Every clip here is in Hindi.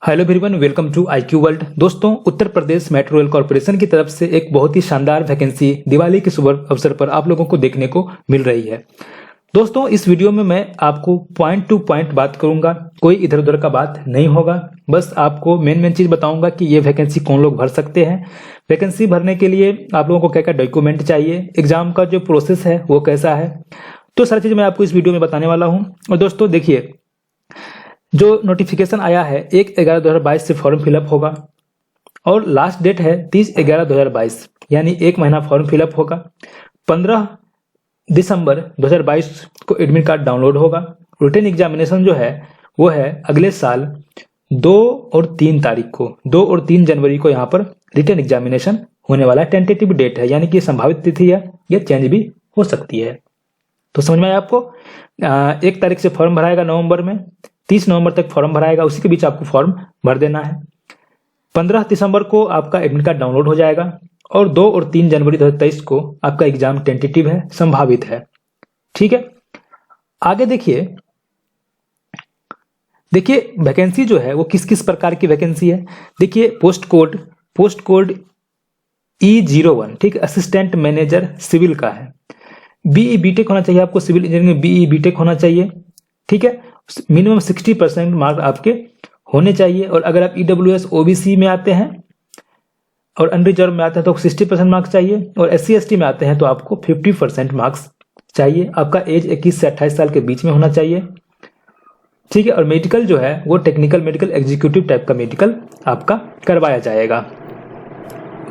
Hello everyone, welcome to IQ world. दोस्तों, Uttar Pradesh metro rail corporation की तरफ से एक बहुत ही शानदार वैकेंसी दिवाली के शुभ अवसर पर आप लोगों को देखने को मिल रही है। दोस्तों, इस वीडियो में मैं आपको पॉइंट टू पॉइंट बात करूंगा, कोई इधर उधर का बात नहीं होगा। बस आपको मेन चीज बताऊंगा कि ये वैकेंसी कौन लोग भर सकते हैं, वैकेंसी भरने के लिए आप लोगों को क्या क्या डॉक्यूमेंट चाहिए, एग्जाम का जो प्रोसेस है वो कैसा है, तो सारी चीज मैं आपको इस वीडियो में बताने वाला हूँ। और दोस्तों देखिए, जो नोटिफिकेशन आया है 1/11/2022 से फॉर्म फिलअप होगा और लास्ट डेट है 30/11/2022, यानी एक महीना फॉर्म फिलअप होगा। 15 दिसंबर 2022 को एडमिट कार्ड डाउनलोड होगा। रिटन एग्जामिनेशन जो है वो है अगले साल 2 और 3 तारीख को, 2 और 3 जनवरी को यहाँ पर रिटन एग्जामिनेशन होने वाला है। टेंटेटिव डेट है, यानी कि संभावित तिथि है, यह चेंज भी हो सकती है। तो समझ में आया आपको। 1 तारीख से फॉर्म भराएगा नवंबर में, 30 नवंबर तक फॉर्म भराएगा, उसी के बीच आपको फॉर्म भर देना है। 15 दिसंबर को आपका एडमिट कार्ड डाउनलोड हो जाएगा और 2 और 3 जनवरी 2023 को आपका एग्जाम टेंटेटिव है, संभावित है। ठीक है, आगे देखिए वैकेंसी जो है वो किस किस प्रकार की वैकेंसी है। देखिए, पोस्ट कोड E01, ठीक है, असिस्टेंट मैनेजर सिविल का है। BE BTech होना चाहिए आपको, सिविल इंजीनियरिंग में BE BTech होना चाहिए। ठीक है, मिनिमम 60% मार्क आपके होने चाहिए। और अगर आप EWS OBC में आते हैं और अनरिजर्व में आते हैं तो 60% मार्क्स चाहिए, और SC ST में आते हैं तो आपको 50% मार्क्स चाहिए। आपका एज 21 से 28 साल के बीच में होना चाहिए। ठीक है, और मेडिकल जो है वो टेक्निकल मेडिकल एग्जीक्यूटिव टाइप का मेडिकल आपका करवाया जाएगा।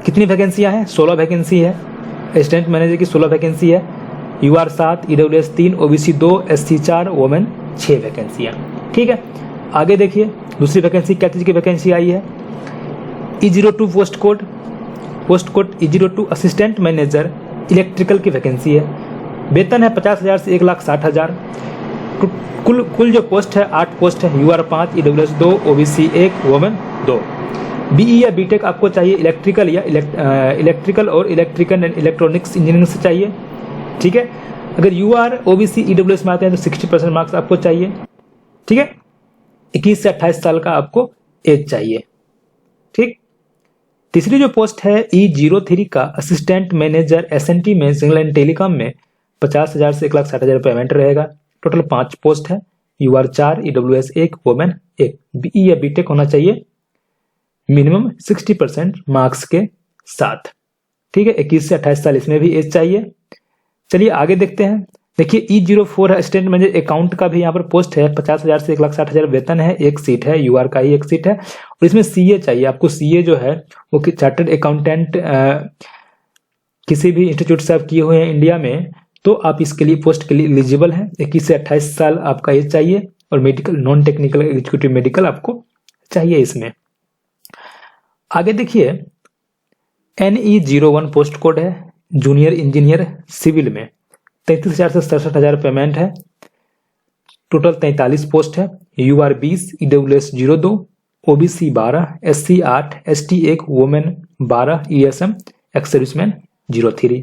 कितनी वैकेंसियां हैं? 16 वैकेंसी है। असिस्टेंट मैनेजर की 16 वैकेंसी है। UR 7, EWS 3, OBC 2, SC 4, women 6 वैकेंसियां। ठीक है, आगे देखिए दूसरी वैकेंसी क्या चीज की वैकेंसी आई है। E02 post code E02 assistant manager electrical की वैकेंसी है। वेतन है 50,000 से 1,60,000। कुल जो पोस्ट है 8 पोस्ट है। UR 5, EWS 2, OBC 1, women 2। BE या BTech आपको चाहिए इलेक्ट्रिकल या इलेक्ट्रिकल और इलेक्ट्रिकल एंड इलेक्ट्रॉनिक्स इंजीनियरिंग से चाहिए। ठीक है, अगर UR OBC EWS में आते हैं तो 60% मार्क्स आपको चाहिए। ठीक है, 21 से 28 साल का आपको एज चाहिए। ठीक, तीसरी जो पोस्ट है E03 का असिस्टेंट मैनेजर SNT में सिग्नल एंड टेलीकॉम में 50,000 से 1,60,000 पेमेंट रहेगा। टोटल 5 पोस्ट है। UR 4, EWS 1, women 1। BE या BTech होना चाहिए मिनिमम 60% मार्क्स के साथ। ठीक है, 21 से 28 साल इसमें भी एज चाहिए। चलिए आगे देखते हैं। देखिए, E04 है असिस्टेंट मैनेजर अकाउंट का भी यहाँ पर पोस्ट है। 50,000 से 1,60,000 वेतन है। एक सीट है, UR का ही एक सीट है। और इसमें CA चाहिए आपको। CA जो है वो चार्टर्ड अकाउंटेंट किसी भी इंस्टीट्यूट से आप किए हुए हैं इंडिया में, तो आप इसके लिए पोस्ट के लिए एलिजिबल हैं। 21 से 28 साल आपका एज चाहिए और medical non technical executive medical आपको चाहिए इसमें। आगे देखिए, NE01 पोस्ट कोड है जूनियर इंजीनियर सिविल में। 33,000 से 67,000 पेमेंट है। टोटल 43 पोस्ट है। UR 20, EWS 02, OBC 12, SC 8, ST 1, women 12, ESM ex serviceman 03।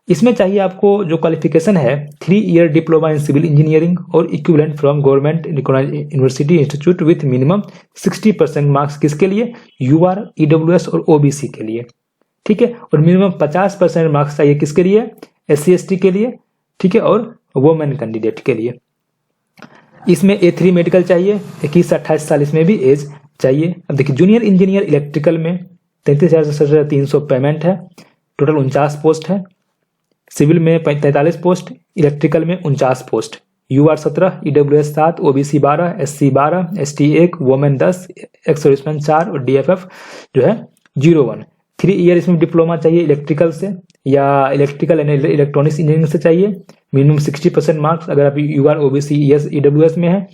इसमें चाहिए आपको जो क्वालिफिकेशन है 3 year diploma in civil engineering और equivalent from government recognised university institute with minimum 60% marks किसके लिए? UR, EWS और OBC के लिए। ठीक है, और मिनिमम 50% मार्क्स चाहिए किसके लिए? SC ST के लिए। ठीक है, और वोमेन कैंडिडेट के लिए। इसमें A3 मेडिकल चाहिए। 21 से 28 साल इसमें भी एज चाहिए। अब देखिए, जूनियर इंजीनियर इलेक्ट्रिकल में 33,000 से 67,300 पेमेंट है। टोटल 49 पोस्ट है। सिविल में 43 पोस्ट, इलेक्ट्रिकल में 49 post. UR 17, EWS 7, OBC 12, SC 12, ST 1, women 10, ex serviceman 4 और DFF जो है 01। 3 ईयर इसमें डिप्लोमा चाहिए इलेक्ट्रिकल से या इलेक्ट्रिकल एंड इलेक्ट्रॉनिक्स इंजीनियरिंग से चाहिए। मिनिमम 60% मार्क्स अगर आप UR OBC EWS में है,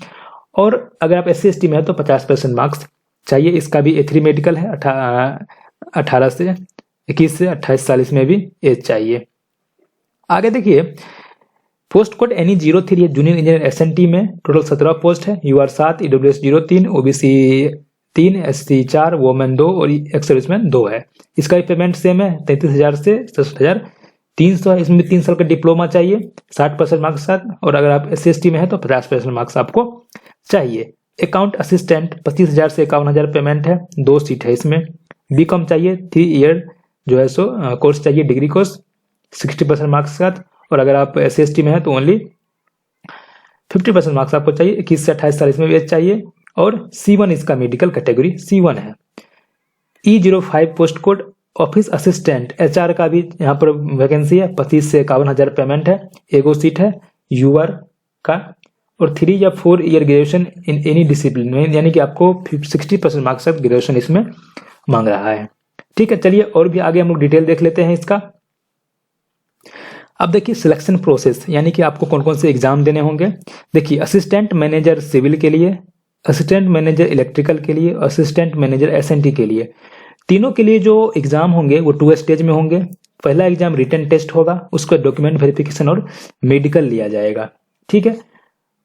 और अगर आप SC ST में है तो 50% मार्क्स चाहिए। इसका भी A3 मेडिकल है। 18 से 21 से 28 साल इसमें भी एज चाहिए। आगे देखिए, पोस्ट कोड NE03 है जूनियर इंजीनियर SNT में। टोटल 17 पोस्ट है। UR 7, EWS 03, OBC 3, SC 4, women 2 और एक्स सर्विसमैन 2 है। इसका भी पेमेंट सेम है, 33,000 से 67,300 है। इसमें 3 साल का डिप्लोमा चाहिए 60% मार्क्स के साथ, और अगर आप SC ST में है तो 50% मार्क्स आपको चाहिए। अकाउंट असिस्टेंट 25,000 से 51,000 पेमेंट है, 2 सीट है इसमें। बीकॉम चाहिए, 3 ईयर जो है सो कोर्स चाहिए, डिग्री कोर्स 60% मार्क्स के साथ। और अगर आप SC/ST में है तो ओनली 50% मार्क्स आपको चाहिए। 21 से 28 साल इसमें भी एज चाहिए। और C1 इसका मेडिकल कैटेगरी C1 है। E05 post code office assistant HR का भी यहाँ पर वैकेंसी है, 25 से 51,000 पेमेंट है, एगो सीट है UR का। और 3 या 4 year graduation in any discipline में, यानी कि आपको 60% मार्क्स तक ग्रेजुएशन इसमें मांग रहा है। ठीक है, चलिए और भी आगे हम लोग डिटेल देख लेते हैं इसका। अब देखिए सिलेक्शन प्रोसेस, यानी कि आपको कौन कौन से एग्जाम देने होंगे। देखिए असिस्टेंट मैनेजर सिविल के लिए, असिस्टेंट मैनेजर इलेक्ट्रिकल के लिए, असिस्टेंट मैनेजर SNT के लिए, तीनों के लिए जो एग्जाम होंगे वो 2 स्टेज में होंगे। पहला एग्जाम रिटन टेस्ट होगा, उसका डॉक्यूमेंट वेरिफिकेशन और मेडिकल लिया जाएगा। ठीक है,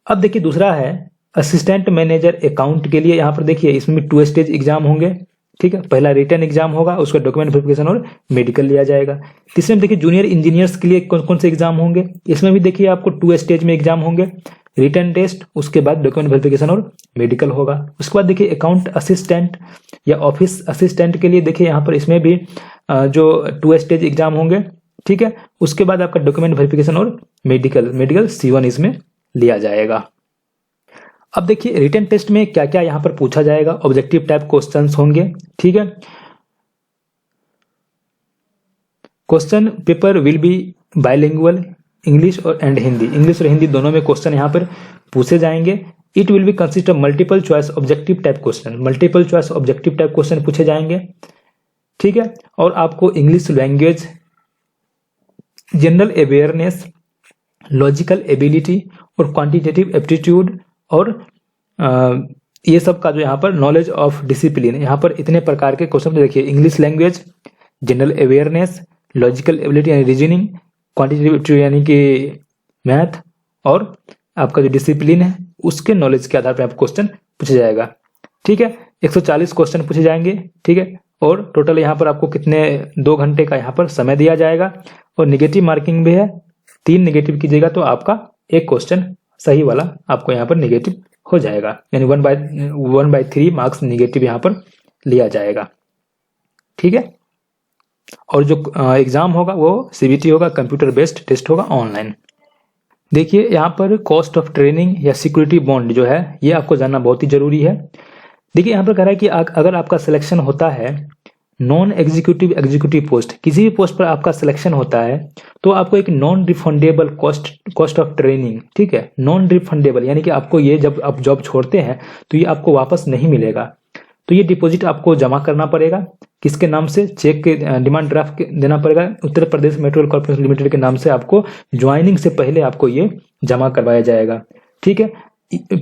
अब देखिए दूसरा है असिस्टेंट मैनेजर अकाउंट के लिए। यहाँ पर देखिए इसमें 2 स्टेज एग्जाम होंगे। ठीक है, पहला रिटन एग्जाम होगा, उसका डॉक्यूमेंट वेरिफिकेशन और मेडिकल लिया जाएगा। तीसरे में देखिए जूनियर इंजीनियर्स के लिए कौन कौन से एग्जाम होंगे। इसमें भी देखिए आपको 2 स्टेज में एग्जाम होंगे, रिटन टेस्ट, उसके बाद डॉक्यूमेंट वेरिफिकेशन और मेडिकल होगा। उसके बाद देखिए अकाउंट असिस्टेंट या ऑफिस असिस्टेंट के लिए देखिए यहाँ पर इसमें भी जो 2 स्टेज एग्जाम होंगे। ठीक है, उसके बाद आपका डॉक्यूमेंट वेरिफिकेशन और मेडिकल C1 इसमें लिया जाएगा। अब देखिए रिटन टेस्ट में क्या क्या यहाँ पर पूछा जाएगा। ऑब्जेक्टिव टाइप क्वेश्चंस होंगे। ठीक है, question paper will be bilingual, English और हिंदी, इंग्लिश और हिंदी दोनों में क्वेश्चन यहाँ पर पूछे जाएंगे। It will be consist of multiple choice objective type question, multiple choice objective type question पूछे जाएंगे। ठीक है, और आपको English language, general awareness, logical ability और क्वांटिटेटिव एप्टीट्यूड और ये सब का जो यहाँ पर नॉलेज ऑफ डिसिप्लिन, यहाँ पर इतने प्रकार के क्वेश्चन देखिए। English language, general awareness, logical ability यानी रीजनिंग, क्वांटिटेटिव एप्टीट्यूड यानी कि मैथ, और आपका जो डिसिप्लिन है उसके नॉलेज के आधार पर आपको क्वेश्चन पूछा जाएगा। ठीक है, 140 क्वेश्चन पूछे जाएंगे। ठीक है, और टोटल यहाँ पर आपको कितने 2 घंटे का यहाँ पर समय दिया जाएगा। और निगेटिव मार्किंग भी है, 3 निगेटिव कीजिएगा तो आपका 1 क्वेश्चन सही वाला आपको यहाँ पर निगेटिव हो जाएगा, यानी 1/3 मार्क्स निगेटिव यहाँ पर लिया जाएगा। ठीक है, और जो एग्जाम होगा वो CBT होगा, कंप्यूटर बेस्ड टेस्ट होगा, ऑनलाइन। देखिए यहाँ पर कॉस्ट ऑफ ट्रेनिंग या सिक्योरिटी बॉन्ड जो है ये आपको जानना बहुत ही जरूरी है। देखिए यहाँ पर कह रहा है कि अगर आपका सिलेक्शन होता है नॉन एग्जीक्यूटिव पोस्ट, किसी भी पोस्ट पर आपका सिलेक्शन होता है तो आपको एक non refundable cost of training, ठीक है, नॉन रिफंडेबल यानी कि आपको ये जब आप जॉब छोड़ते हैं तो ये आपको वापस नहीं मिलेगा। तो ये डिपॉजिट आपको जमा करना पड़ेगा, किसके नाम से, चेक के डिमांड ड्राफ्ट देना पड़ेगा, उत्तर Pradesh metro rail corporation limited के नाम से आपको ज्वाइनिंग से पहले आपको ये जमा करवाया जाएगा। ठीक है,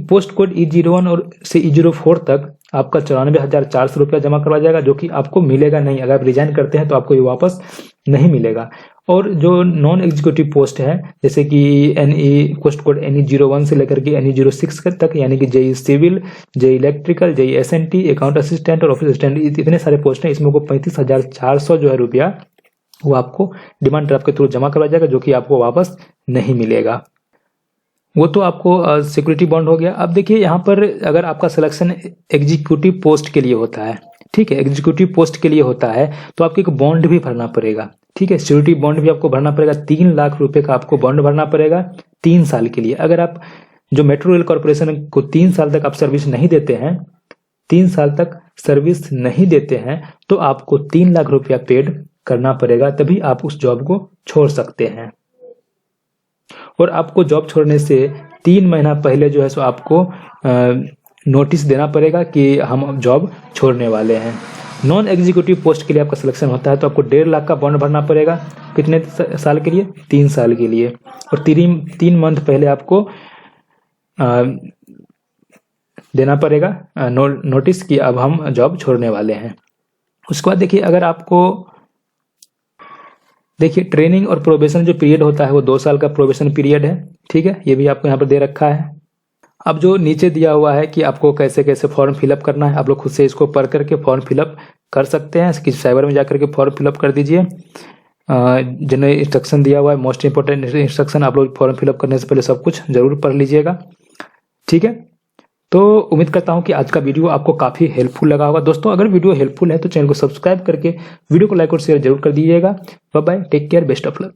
पोस्ट कोड E01 और से E04 तक आपका 94,400 रुपया जमा करवाया जाएगा, जो कि आपको मिलेगा नहीं। अगर आप रिजाइन करते हैं तो आपको ये वापस नहीं मिलेगा। और जो नॉन एग्जीक्यूटिव पोस्ट है जैसे कि पोस्ट कोड NE01 से लेकर के NE06 तक, यानी कि JEE civil, JEE electrical, JEE SNT, account assistant और ऑफिस असिस्टेंट, इतने सारे पोस्ट हैं। इसमें को 35,400 जो है रुपया वो आपको डिमांड ड्राफ्ट के थ्रू जमा करवाया जाएगा, जो कि आपको वापस नहीं मिलेगा। वो तो आपको सिक्योरिटी बॉन्ड हो गया। अब देखिए यहाँ पर अगर आपका सिलेक्शन एग्जीक्यूटिव पोस्ट के लिए होता है, ठीक है, एग्जीक्यूटिव पोस्ट के लिए होता है तो आपको एक बॉन्ड भी भरना पड़ेगा। ठीक है, सिक्योरिटी बॉन्ड भी आपको भरना पड़ेगा। 3 लाख रुपए का आपको बॉन्ड भरना पड़ेगा 3 साल के लिए। अगर आप जो मेट्रो रेल कॉर्पोरेशन को 3 साल तक आप सर्विस नहीं देते हैं, 3 साल तक सर्विस नहीं देते हैं तो आपको 3 लाख रुपया पेड करना पड़ेगा, तभी आप उस जॉब को छोड़ सकते हैं। और आपको जॉब छोड़ने से 3 महीना पहले जो है सो आपको नोटिस देना पड़ेगा कि हम जॉब छोड़ने वाले हैं। नॉन एग्जीक्यूटिव पोस्ट के लिए आपका सिलेक्शन होता है तो आपको 1.5 लाख का बॉन्ड भरना पड़ेगा। कितने साल के लिए? 3 साल के लिए। और 3 मंथ पहले आपको देना पड़ेगा नोटिस कि अब हम जॉब छोड़ने वाले हैं। उसके बाद देखिए अगर आपको देखिए ट्रेनिंग और प्रोबेशन जो पीरियड होता है वो 2 साल का प्रोबेशन पीरियड है। ठीक है, ये भी आपको यहाँ पर दे रखा है। अब जो नीचे दिया हुआ है कि आपको कैसे कैसे फॉर्म फिलअप करना है, आप लोग खुद से इसको पढ़ करके फॉर्म फिलअप कर सकते हैं। किसी साइबर में जाकर के फॉर्म फिलअप कर दीजिए। जनरल इंस्ट्रक्शन दिया हुआ है, मोस्ट इंपोर्टेंट इंस्ट्रक्शन, आप लोग फॉर्म फिलअप करने से पहले सब कुछ जरूर पढ़ लीजिएगा। ठीक है, तो उम्मीद करता हूं कि आज का वीडियो आपको काफ़ी हेल्पफुल लगा होगा। दोस्तों अगर वीडियो हेल्पफुल है तो चैनल को सब्सक्राइब करके वीडियो को लाइक और शेयर जरूर कर दीजिएगा। Bye bye, take care, best of luck.